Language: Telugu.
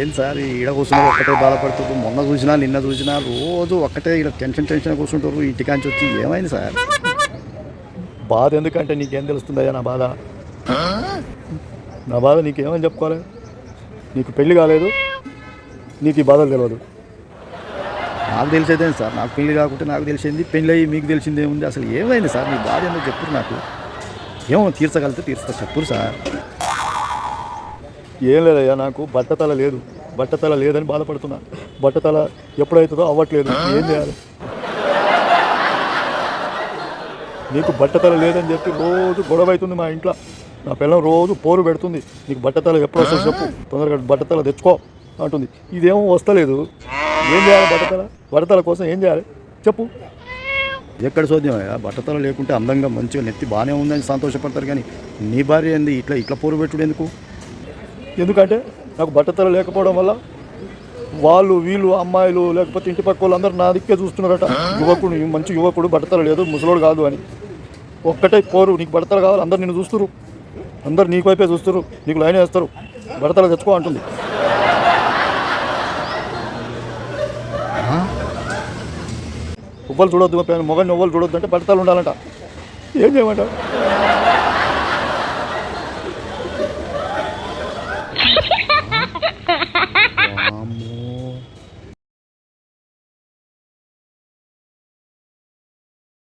ఏం సార్ ఈడ కూర్చున్నా ఒక్కటే బాధపడుతుంది. మొన్న చూసినా నిన్న చూసినా రోజు ఒక్కటే ఇక్కడ టెన్షన్ కూర్చుంటారు. ఇంటికాంచి వచ్చి ఏమైంది సార్? బాధ ఎందుకంటే నీకేం తెలుస్తుందయ్యా నా బాధ? నా బాధ నీకేమని చెప్పుకోవాలి? నీకు పెళ్ళి కాలేదు, నీకు ఈ బాధలు తెలియదు. నాకు తెలిసేదేం సార్? నాకు పెళ్ళి కాకుంటే నాకు తెలిసింది, పెళ్ళి అయ్యి మీకు తెలిసింది ఏముంది? అసలు ఏమైంది సార్? మీ బాధ ఎందుకు చెప్పురు నాకు? ఏమో తీర్చగలిగితే తీర్చుతా, చెప్పురు సార్. ఏం లేదయ్యా, నాకు బట్టతల లేదు, బట్టతల లేదని బాధపడుతున్నా. బట్టతల ఎప్పుడవుతుందో అవ్వట్లేదు, ఏం చేయాలి? నీకు బట్టతల లేదని చెప్పి రోజు గొడవ అవుతుంది మా ఇంట్లో. నా పిల్లలు రోజు పోరు పెడుతుంది, నీకు బట్టతల ఎప్పుడు వస్తుంది చెప్పు, తొందరగా బట్టతల తెచ్చుకో అంటుంది. ఇదేమో వస్తలేదు, ఏం చేయాలి? బట్టతల కోసం ఏం చేయాలి చెప్పు? ఎక్కడ చూద్దామయ్యా? బట్టతల లేకుంటే అందంగా మంచిగా నెత్తి బాగానే ఉందని సంతోషపడతారు, కానీ నీ భార్య ఏంది ఇట్లా పోరు పెట్టుడు ఎందుకు? ఎందుకంటే నాకు బట్టతల లేకపోవడం వల్ల వాళ్ళు వీళ్ళు అమ్మాయిలు లేకపోతే ఇంటి పక్క వాళ్ళు అందరూ నా దిక్కే చూస్తున్నారట. యువకుడు, మంచి యువకుడు, బట్టతల లేదు, ముసలోడు కాదు అని. ఒక్కటే పోరు, నీకు బట్టతల కావాలి, అందరు నిన్ను చూస్తున్నారు, అందరు నీకు వైపే చూస్తారు, నీకు లైన్ వేస్తారు, బట్టతల తెచ్చుకో అంటుంది. ఎవ్వరు చూడొద్దు, మొగని ఎవ్వరు చూడొద్దు అంటే బట్టతలు ఉండాలంట. ఏం చేయమంటావు?